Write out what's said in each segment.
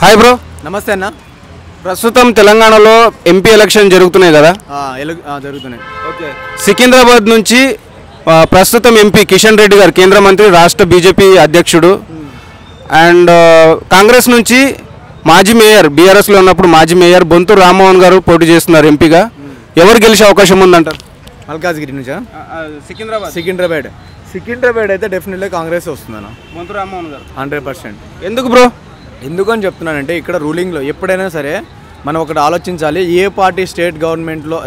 Hi bro. నమస్తే అన్న. ప్రస్తుతం తెలంగాణలో ఎంపీ ఎలక్షన్ జరుగుతున్నాయి కదా? జరుగుతున్నాయి. ఓకే. సికింద్రాబాద్ నుంచి ప్రస్తుతం ఎంపీ కిషన్ రెడ్డి గారు, కేంద్ర మంత్రి, రాష్ట్ర బీజేపీ అధ్యక్షుడు, అండ్ కాంగ్రెస్ నుంచి మాజీ మేయర్, బీఆర్ఎస్లో ఉన్నప్పుడు మాజీ మేయర్ బొంతు రామ్మోహన్ గారు పోటీ చేస్తున్నారు ఎంపీగా. ఎవరు గెలిచే అవకాశం ఉందంటారు? మల్కాజ్గిరి నుంచా? సికింద్రాబాద్ అయితే డెఫినెట్లీ కాంగ్రెస్ వస్తుందన్న. బొంతు రామ్మోహన్ గారు 100%. ఎందుకు బ్రో? ఎందుకని చెప్తున్నానంటే ఇక్కడ రూలింగ్లో ఎప్పుడైనా సరే మనం ఒకటి ఆలోచించాలి. ఏ పార్టీ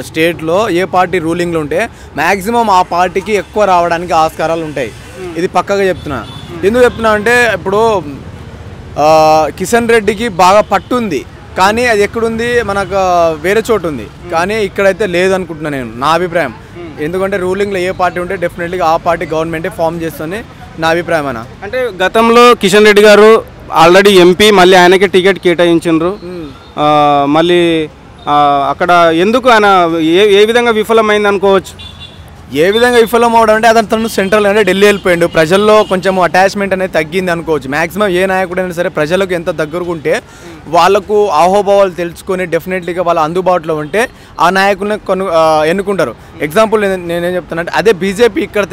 స్టేట్లో ఏ పార్టీ రూలింగ్లో ఉంటే మ్యాక్సిమం ఆ పార్టీకి ఎక్కువ రావడానికి ఆస్కారాలు ఉంటాయి. ఇది పక్కగా చెప్తున్నా. ఎందుకు చెప్తున్నా అంటే ఇప్పుడు కిషన్ రెడ్డికి బాగా పట్టుంది, కానీ అది ఎక్కడుంది, మనకు వేరే చోటు ఉంది, కానీ ఇక్కడైతే లేదనుకుంటున్నాను నేను, నా అభిప్రాయం. ఎందుకంటే రూలింగ్లో ఏ పార్టీ ఉంటే డెఫినెట్లీగా ఆ పార్టీ గవర్నమెంటే ఫామ్ చేస్తుంది నా అభిప్రాయం అన్న. అంటే గతంలో కిషన్ రెడ్డి గారు ఆల్రెడీ ఎంపీ, మళ్ళీ ఆయనకే టికెట్ కేటాయించారు. మళ్ళీ అక్కడ ఎందుకు ఆయన ఏ విధంగా విఫలమైంది అనుకోవచ్చు? ఏ విధంగా విఫలం అవడం అంటే అతను సెంట్రల్ అంటే ఢిల్లీ వెళ్ళిపోయాడు. ప్రజల్లో కొంచెం అటాచ్మెంట్ అనేది తగ్గింది అనుకోవచ్చు. మ్యాక్సిమం ఏ నాయకుడైనా సరే ప్రజలకు ఎంత దగ్గరకు ఉంటే వాళ్ళకు ఆహోభావాలు తెలుసుకొని డెఫినెట్లీగా వాళ్ళ అందుబాటులో ఉంటే ఆ నాయకుల్ని ఎన్నుకుంటారు. ఎగ్జాంపుల్ నేనేం చెప్తానంటే అదే బీజేపీ ఇక్కడ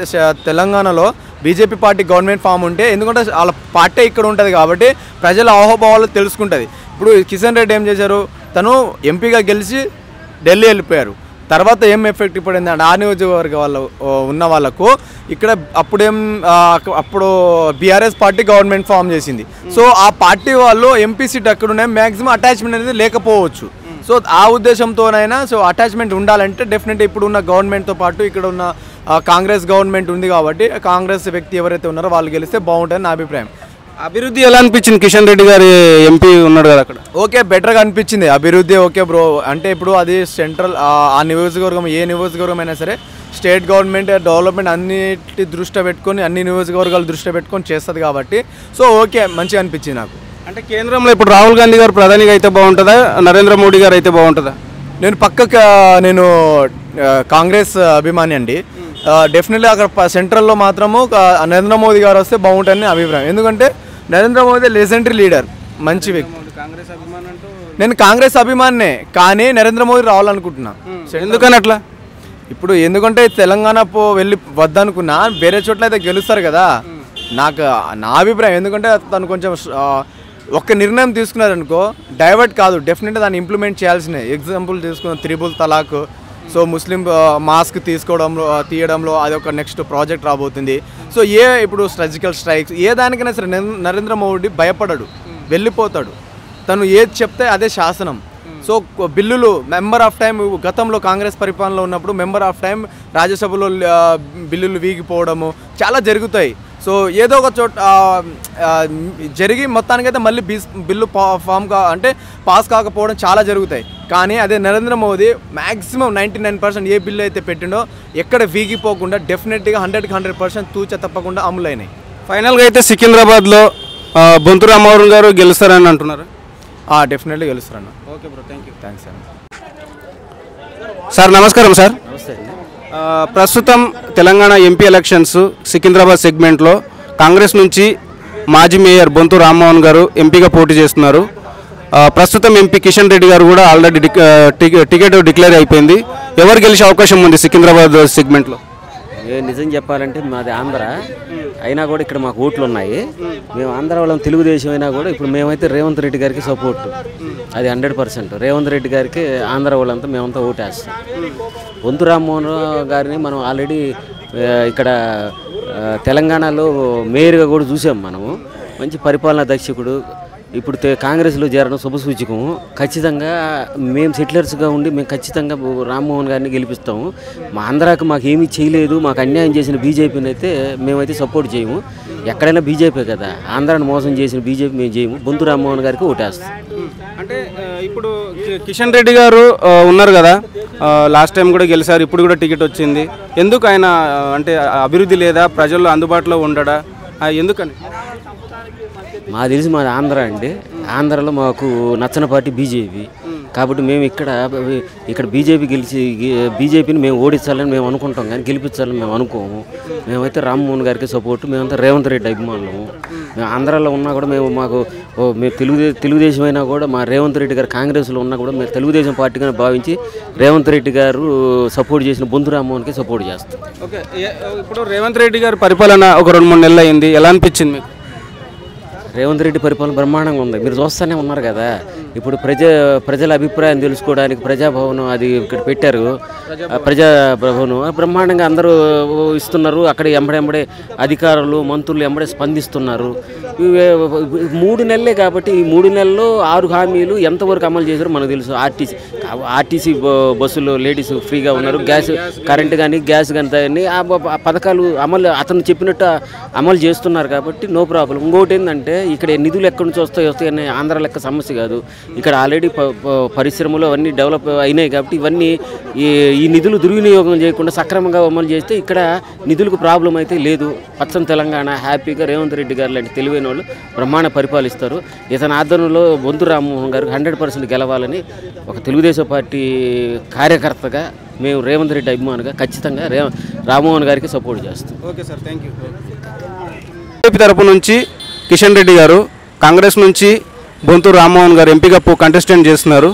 తెలంగాణలో బీజేపీ పార్టీ గవర్నమెంట్ ఫామ్ ఉంటే, ఎందుకంటే వాళ్ళ పార్టీ ఇక్కడ ఉంటుంది కాబట్టి ప్రజల ఆహోభావాలు తెలుసుకుంటుంది. ఇప్పుడు కిషన్ రెడ్డి ఏం చేశారు, తను ఎంపీగా గెలిచి ఢిల్లీ వెళ్ళిపోయారు. తర్వాత ఏం ఎఫెక్ట్ పడింది అంటే ఆ నియోజకవర్గ ఉన్న వాళ్ళకు ఇక్కడ అప్పుడు బీఆర్ఎస్ పార్టీ గవర్నమెంట్ ఫామ్ చేసింది. సో ఆ పార్టీ వాళ్ళు ఎంపీ సీట్ అక్కడ ఉన్నాయి, మ్యాక్సిమం అటాచ్మెంట్ అనేది లేకపోవచ్చు. సో ఆ ఉద్దేశంతోనైనా సో అటాచ్మెంట్ ఉండాలంటే డెఫినెట్గా ఇప్పుడు ఉన్న గవర్నమెంట్తో పాటు ఇక్కడ ఉన్న కాంగ్రెస్ గవర్నమెంట్ ఉంది కాబట్టి కాంగ్రెస్ వ్యక్తి ఎవరైతే ఉన్నారో వాళ్ళు గెలిస్తే బాగుంటుందని నా అభిప్రాయం. అభివృద్ధి ఎలా అనిపించింది? కిషన్ రెడ్డి గారి ఎంపీ ఉన్నాడు కదా అక్కడ. ఓకే, బెటర్గా అనిపించింది అభివృద్ధి. ఓకే బ్రో, అంటే ఇప్పుడు అది సెంట్రల్ ఆ నియోజకవర్గం, ఏ నియోజకవర్గం అయినా సరే స్టేట్ గవర్నమెంట్ డెవలప్మెంట్ అన్నిటి దృష్టి పెట్టుకొని, అన్ని నియోజకవర్గాలు దృష్టి పెట్టుకొని చేస్తుంది కాబట్టి సో ఓకే, మంచిగా అనిపించింది నాకు. అంటే కేంద్రంలో ఇప్పుడు రాహుల్ గాంధీ గారు ప్రధానిగా అయితే బాగుంటుందా, నరేంద్ర మోడీ గారు అయితే బాగుంటుందా? నేను కాంగ్రెస్ అభిమాని అండి. డెఫినెట్లీ అక్కడ సెంట్రల్లో మాత్రము నరేంద్ర మోదీ గారు వస్తే బాగుంటుందని అభిప్రాయం. ఎందుకంటే నరేంద్ర మోదీ లెజెండరీ లీడర్, మంచి వ్యక్తి. నేను కాంగ్రెస్ అభిమానినే, కానీ నరేంద్ర మోదీ రావాలనుకుంటున్నా. ఎందుకని అట్లా? ఇప్పుడు ఎందుకంటే తెలంగాణ వెళ్ళి వద్దనుకున్నా వేరే చోట్ల అయితే గెలుస్తారు కదా, నాకు నా అభిప్రాయం. ఎందుకంటే తను కొంచెం ఒక్క నిర్ణయం తీసుకున్నారనుకో డైవర్ట్ కాదు, డెఫినెట్గా దాన్ని ఇంప్లిమెంట్ చేయాల్సినవి. ఎగ్జాంపుల్ తీసుకున్న త్రిబుల్ తలాక్, సో ముస్లిం మాస్క్ తీయడంలో అది ఒక నెక్స్ట్ ప్రాజెక్ట్ రాబోతుంది. సో ఇప్పుడు సర్జికల్ స్ట్రైక్స్ ఏ దానికైనా సరే నరేంద్ర మోడీ భయపడడు, వెళ్ళిపోతాడు. తను ఏది చెప్తే అదే శాసనం. సో బిల్లులు మెంబర్ ఆఫ్ టైం, గతంలో కాంగ్రెస్ పరిపాలనలో ఉన్నప్పుడు మెంబర్ ఆఫ్ టైం రాజ్యసభలో బిల్లులు వీగిపోవడము చాలా జరుగుతాయి. సో ఏదో ఒక చోట జరిగి మొత్తానికైతే మళ్ళీ బిల్లు అంటే పాస్ కాకపోవడం చాలా జరుగుతాయి. కానీ అదే నరేంద్ర మోదీ మ్యాక్సిమం 99% ఏ బిల్లు అయితే పెట్టిండో ఎక్కడ వీగిపోకుండా డెఫినెట్గా 100% తూచ తప్పకుండా అమలైనాయి. ఫైనల్గా అయితే సికింద్రాబాద్లో బొంతు రామ్మోహన్ గారు గెలుస్తారని అంటున్నారు. డెఫినెట్లీ గెలుస్తారన్న. ఓకే బ్రో, థ్యాంక్స్ అండి. సార్ నమస్కారం. సార్ నమస్తే. ప్రస్తుతం తెలంగాణ ఎంపీ ఎలక్షన్స్ సికింద్రాబాద్ సెగ్మెంట్లో కాంగ్రెస్ నుంచి మాజీ మేయర్ బొంతు రామ్మోహన్ గారు ఎంపీగా పోటీ చేస్తున్నారు. ప్రస్తుతం ఎంపీ కిషన్ రెడ్డి గారు కూడా ఆల్రెడీ టికెట్ డిక్లేర్ అయిపోయింది. ఎవరు గెలిచే అవకాశం ఉంది సికింద్రాబాద్ సెగ్మెంట్లో? నిజం చెప్పాలంటే మాది ఆంధ్ర అయినా కూడా ఇక్కడ మాకు ఓట్లు ఉన్నాయి. మేము ఆంధ్ర వాళ్ళం, తెలుగుదేశం అయినా కూడా ఇప్పుడు మేమైతే రేవంత్ రెడ్డి గారికి సపోర్ట్, అది 100%. రేవంత్ రెడ్డి గారికి ఆంధ్ర వాళ్ళంతా మేమంతా ఓటేస్తాం. బొంతు రామ్మోహన్ గారిని మనం ఆల్రెడీ ఇక్కడ తెలంగాణలో మేయర్గా కూడా చూసాం మనము. మంచి పరిపాలనా దక్షకుడు. ఇప్పుడు కాంగ్రెస్లో చేరడం శుభసూచకము. ఖచ్చితంగా మేము సెటిలర్స్గా ఉండి మేము ఖచ్చితంగా రామ్మోహన్ గారిని గెలిపిస్తాము. మా ఆంధ్రాకి మాకు ఏమీ చేయలేదు, మాకు అన్యాయం చేసిన బీజేపీని అయితే మేమైతే సపోర్ట్ చేయము. ఎక్కడైనా బీజేపీ కదా, ఆంధ్రాని మోసం చేసిన బీజేపీ మేము చేయము. బొంతు రామ్మోహన్ గారికి ఓటేస్తాం. అంటే ఇప్పుడు కిషన్ రెడ్డి గారు ఉన్నారు కదా, లాస్ట్ టైం కూడా గెలిచారు, ఇప్పుడు కూడా టికెట్ వచ్చింది. ఎందుకు ఆయన అంటే అభివృద్ధి లేదా, ప్రజల్లో అందుబాటులో ఉండడా, ఎందుకని? మాకు తెలిసి మాది ఆంధ్ర అండి. ఆంధ్రలో మాకు నచ్చని పార్టీ బీజేపీ. కాబట్టి మేము ఇక్కడ బీజేపీని మేము ఓడించాలని మేము అనుకుంటాం, కానీ గెలిపించాలని మేము అనుకోము. మేమైతే రామ్మోహన్ గారికి సపోర్టు, మేమంతా రేవంత్ రెడ్డి అభిమానులము. మేము ఆంధ్రాలో ఉన్నా కూడా మేము తెలుగుదేశం అయినా కూడా మా రేవంత్ రెడ్డి గారు కాంగ్రెస్లో ఉన్నా కూడా మేము తెలుగుదేశం పార్టీగానే భావించి రేవంత్ రెడ్డి గారు సపోర్ట్ చేసిన బొంతు రామ్మోహన్కి సపోర్ట్ చేస్తాం. ఓకే, ఇప్పుడు రేవంత్ రెడ్డి గారి పరిపాలన ఒక 2-3 నెలలు అయింది, ఎలా అనిపించింది మీకు? రేవంత్ రెడ్డి పరిపాలన బ్రహ్మాండంగా ఉంది. మీరు చూస్తూనే ఉన్నారు కదా, ఇప్పుడు ప్రజల అభిప్రాయం తెలుసుకోవడానికి ప్రజాభవనం అది ఇక్కడ పెట్టారు. ప్రజాభవనం బ్రహ్మాండంగా అందరూ ఇస్తున్నారు. అక్కడ ఎంబడే అధికారులు మంత్రులు ఎంబడే స్పందిస్తున్నారు. 3 నెలలే కాబట్టి ఈ 3 నెలల్లో 6 హామీలు ఎంతవరకు అమలు చేశారో మనకు తెలుసు. ఆర్టీసీ బస్సులు లేడీస్ ఫ్రీగా ఉన్నారు, కరెంటు కానీ గ్యాస్ కానీ ఆ పథకాలు అతను చెప్పినట్టు అమలు చేస్తున్నారు కాబట్టి నో ప్రాబ్లం. ఇంకోటి ఏంటంటే ఇక్కడ నిధులు ఎక్కడి నుంచి వస్తాయని ఆంధ్ర లెక్క సమస్య కాదు. ఇక్కడ ఆల్రెడీ పరిశ్రమలు అవన్నీ డెవలప్ అయినాయి కాబట్టి ఇవన్నీ ఈ నిధులు దుర్వినియోగం చేయకుండా సక్రమంగా అమలు చేస్తే ఇక్కడ నిధులకు ప్రాబ్లం అయితే లేదు. పచ్చని తెలంగాణ హ్యాపీగా రేవంత్ రెడ్డి గారు లాంటి తెలివైన వాళ్ళు బ్రహ్మాండ పరిపాలిస్తారు. ఇతని ఆధ్వర్యంలో బొంతు రామ్మోహన్ గారు 100% గెలవాలని ఒక తెలుగుదేశం పార్టీ కార్యకర్తగా మేము రేవంత్ రెడ్డి అభిమానిగా ఖచ్చితంగా రామ్మోహన్ గారికి సపోర్ట్ చేస్తాం. Okay sir, thank you. BJP తరపు నుంచి కిషన్ రెడ్డి గారు, కాంగ్రెస్ నుంచి బొంతు రామ్మోహన్ గారు ఎంపీగా కంటెస్టెంట్ చేస్తున్నారు.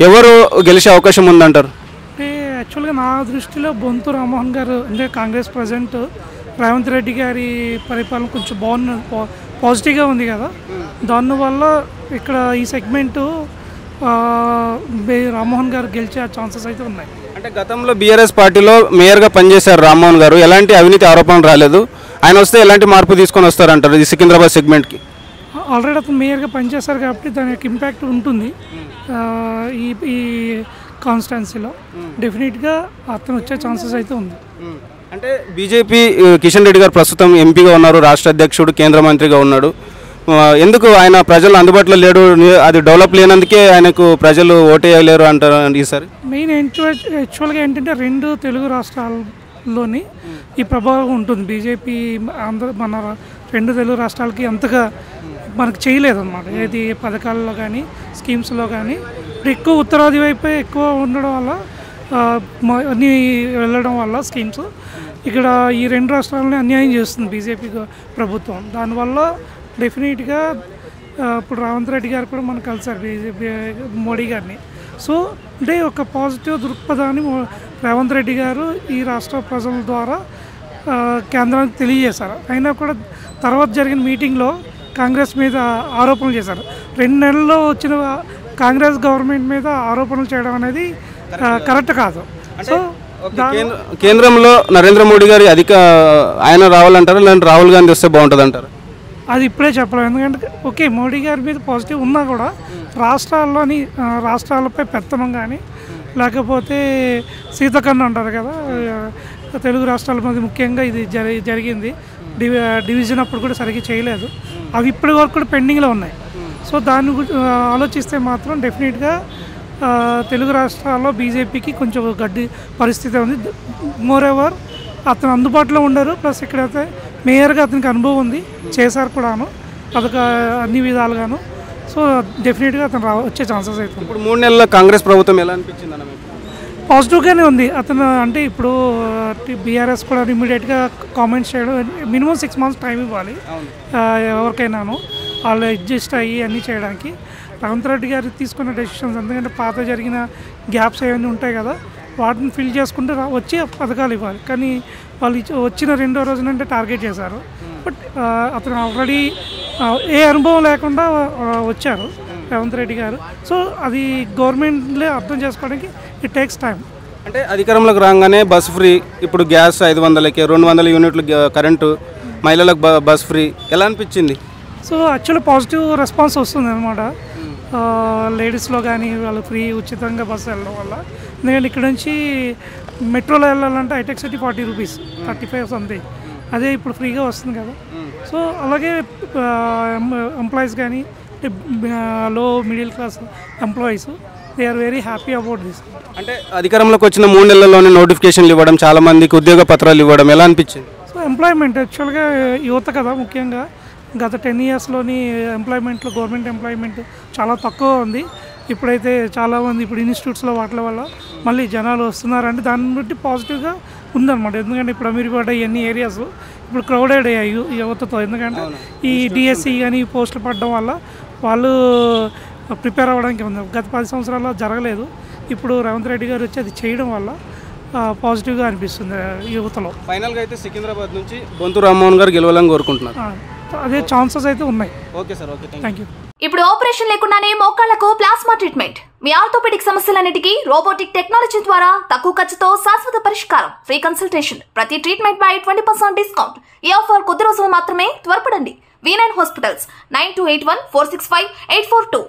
ఎవరు గెలిచే అవకాశం ఉందంటారు? అంటే యాక్చువల్గా నా దృష్టిలో బొంతు రామ్మోహన్ గారు అంటే కాంగ్రెస్ ప్రజెంట్ రేవంత్ రెడ్డి గారి పరిపాలన కొంచెం పాజిటివ్గా ఉంది కదా, దానివల్ల ఇక్కడ ఈ సెగ్మెంటు రామ్మోహన్ గారు గెలిచే ఛాన్సెస్ అయితే ఉన్నాయి. అంటే గతంలో బీఆర్ఎస్ పార్టీలో మేయర్గా పనిచేశారు రామ్మోహన్ గారు, ఎలాంటి అవినీతి ఆరోపణలు రాలేదు. ఆయన వస్తే ఎలాంటి మార్పు తీసుకొని వస్తారంటారు ఈ సికింద్రాబాద్ సెగ్మెంట్కి? ఆల్రెడీ అతను మేయర్గా పనిచేశారు కాబట్టి దాని యొక్క ఇంపాక్ట్ ఉంటుంది ఈ కాన్స్టిట్యున్సీలో. డెఫినెట్గా అతను వచ్చే ఛాన్సెస్ అయితే ఉంది. అంటే బీజేపీ కిషన్ రెడ్డి గారు ప్రస్తుతం ఎంపీగా ఉన్నారు, రాష్ట్ర అధ్యక్షుడు, కేంద్ర మంత్రిగా ఉన్నాడు. ఎందుకు ఆయన ప్రజలు అందుబాటులో లేడు? అది డెవలప్ లేనందుకే ఆయనకు ప్రజలు ఓటేయలేరు అంటారు ఈసారి? మెయిన్ యాక్చువల్గా ఏంటంటే 2 తెలుగు రాష్ట్రాల్లోని ఈ ప్రభావం ఉంటుంది. బీజేపీ మన 2 తెలుగు రాష్ట్రాలకి అంతగా మనకు చేయలేదు అన్నమాట. ఏది పథకాల్లో కానీ స్కీమ్స్లో కానీ ఎక్కువ ఉత్తరాది వైపే ఎక్కువ ఉండడం వల్ల అన్నీ వెళ్ళడం వల్ల స్కీమ్స్ ఇక్కడ ఈ 2 రాష్ట్రాలని అన్యాయం చేస్తుంది బీజేపీ ప్రభుత్వం. దానివల్ల డెఫినెట్గా ఇప్పుడు రేవంత్ రెడ్డి గారు కూడా మనకు కలిసారు మోడీ గారిని. సో అంటే ఒక పాజిటివ్ దృక్పథాన్ని రేవంత్ రెడ్డి గారు ఈ రాష్ట్ర ప్రజల ద్వారా కేంద్రానికి తెలియజేశారు. అయినా కూడా తర్వాత జరిగిన మీటింగ్లో కాంగ్రెస్ మీద ఆరోపణలు చేశారు. 2 నెలల్లో వచ్చిన కాంగ్రెస్ గవర్నమెంట్ మీద ఆరోపణలు చేయడం అనేది కరెక్ట్ కాదు. సో కేంద్రంలో నరేంద్ర మోడీ గారి ఆయన రావాలంటారు, లేదంటే రాహుల్ గాంధీ వస్తే బాగుంటుంది అంటారు? అది ఇప్పుడే చెప్పలేము. ఎందుకంటే ఓకే మోడీ గారి మీద పాజిటివ్ ఉన్నా కూడా రాష్ట్రాలపై పెత్తనం కానీ లేకపోతే సీతకన్ను అంటారు కదా, తెలుగు రాష్ట్రాల మధ్య ముఖ్యంగా ఇది జరిగింది. డివిజన్ అప్పుడు కూడా సరిగ్గా చేయలేదు. అవి ఇప్పటి వరకు కూడా పెండింగ్లో ఉన్నాయి. సో దాన్ని ఆలోచిస్తే మాత్రం డెఫినెట్గా తెలుగు రాష్ట్రాల్లో బీజేపీకి కొంచెం గడ్డి పరిస్థితి ఉంది. మోర్ అతను అందుబాటులో ఉండరు, ప్లస్ ఇక్కడైతే మేయర్గా అతనికి అనుభవం ఉంది, చేశారు కూడాను అన్ని విధాలుగాను. సో డెఫినెట్గా అతను వచ్చే ఛాన్సెస్ అవుతుంది. ఇప్పుడు 3 నెలల కాంగ్రెస్ ప్రభుత్వం ఎలా అనిపించింది అన్న? పాజిటివ్గానే ఉంది. అతను అంటే ఇప్పుడు బీఆర్ఎస్ కూడా ఇమీడియట్గా కామెంట్స్ చేయడం, మినిమం 6 months టైం ఇవ్వాలి ఎవరికైనాను వాళ్ళు అడ్జస్ట్ అయ్యి అన్నీ చేయడానికి. రేవంత్ రెడ్డి గారు తీసుకున్న డెసిషన్స్ ఎందుకంటే పాత జరిగిన గ్యాప్స్ ఏవన్నీ ఉంటాయి కదా, వాటిని ఫిల్ చేసుకుంటే వచ్చి పథకాలు ఇవ్వాలి. కానీ వాళ్ళు వచ్చిన 2వ రోజునంటే టార్గెట్ చేశారు. బట్ అతను ఆల్రెడీ ఏ అనుభవం లేకుండా వచ్చారు రేవంత్ రెడ్డి గారు. సో అది గవర్నమెంట్లే అర్థం చేసుకోవడానికి ఇట్ టేక్స్ టైం. అంటే అధికారంలోకి రాగానే బస్ ఫ్రీ, ఇప్పుడు గ్యాస్ 500కి 200 యూనిట్లు కరెంటు, మహిళలకు బస్ ఫ్రీ, ఎలా అనిపించింది? సో యాక్చువల్లీ పాజిటివ్ రెస్పాన్స్ వస్తుంది అనమాట. లేడీస్లో కానీ వాళ్ళు ఫ్రీ ఉచితంగా బస్సు వెళ్ళడం వల్ల. ఎందుకంటే ఇక్కడ నుంచి మెట్రోలో వెళ్ళాలంటే హైటెక్ సిటీ 40 రూపీస్, 35 సంథింగ్. అదే ఇప్పుడు ఫ్రీగా వస్తుంది కదా. సో అలాగే ఎంప్లాయీస్ కానీ low middle class employees they are very happy about this. అంటే అధికారంలోకి వచ్చిన 3 నెలల్లోనే నోటిఫికేషన్లు ఇవ్వడం, చాలామందికి ఉద్యోగ పత్రాలు ఇవ్వడం ఎలా అనిపించింది? సో ఎంప్లాయ్మెంట్ యాక్చువల్గా యువత కదా, ముఖ్యంగా గత 10 yearsలోని ఎంప్లాయ్మెంట్లో గవర్నమెంట్ ఎంప్లాయ్మెంట్ చాలా తక్కువ ఉంది. ఇప్పుడైతే చాలామంది ఇప్పుడు ఇన్స్టిట్యూట్స్లో వాటి వల్ల మళ్ళీ జనాలు వస్తున్నారంటే దాన్ని బట్టి పాజిటివ్గా ఉందన్నమాట. ఎందుకంటే ఇప్పుడు అమీర్పేట ఇవన్నీ ఏరియాస్ ఇప్పుడు క్రౌడెడ్ అయ్యాయి యువతతో. ఎందుకంటే ఈ డిఎస్సి కానీ పోస్టులు పడడం వల్ల వాళ్ళు ప్రిపేర్ అవ్వడానికి ఉంది. గత 10 సంవత్సరాల్లో జరగలేదు. ఇప్పుడు రేవంత్ రెడ్డి గారు వచ్చి అది చేయడం వల్ల పాజిటివ్గా అనిపిస్తుంది యువతలో. ఫైనల్గా అయితే సికింద్రాబాద్ నుంచి బొంతు రామ్మోహన్ గారు గెలవాలని కోరుకుంటున్నారు. అదే ఛాన్సెస్ అయితే ఉన్నాయి. Okay sir, okay, thank you. ఇప్పుడు ఆపరేషన్ లేకుండానే మోకాళ్లకు ప్లాస్మా ట్రీట్మెంట్. మీ ఆర్థోపెడిక్ సమస్యలన్నిటికీ రోబోటిక్ టెక్నాలజీ ద్వారా తక్కువ ఖర్చుతో శాశ్వత పరిష్కారం. Free consultation. ప్రతి ట్రీట్మెంట్ పై 20% డిస్కౌంట్. ఈ ఆఫర్ కొద్ది రోజులు మాత్రమే. త్వరపడండి. V9 hospitals 9281465842.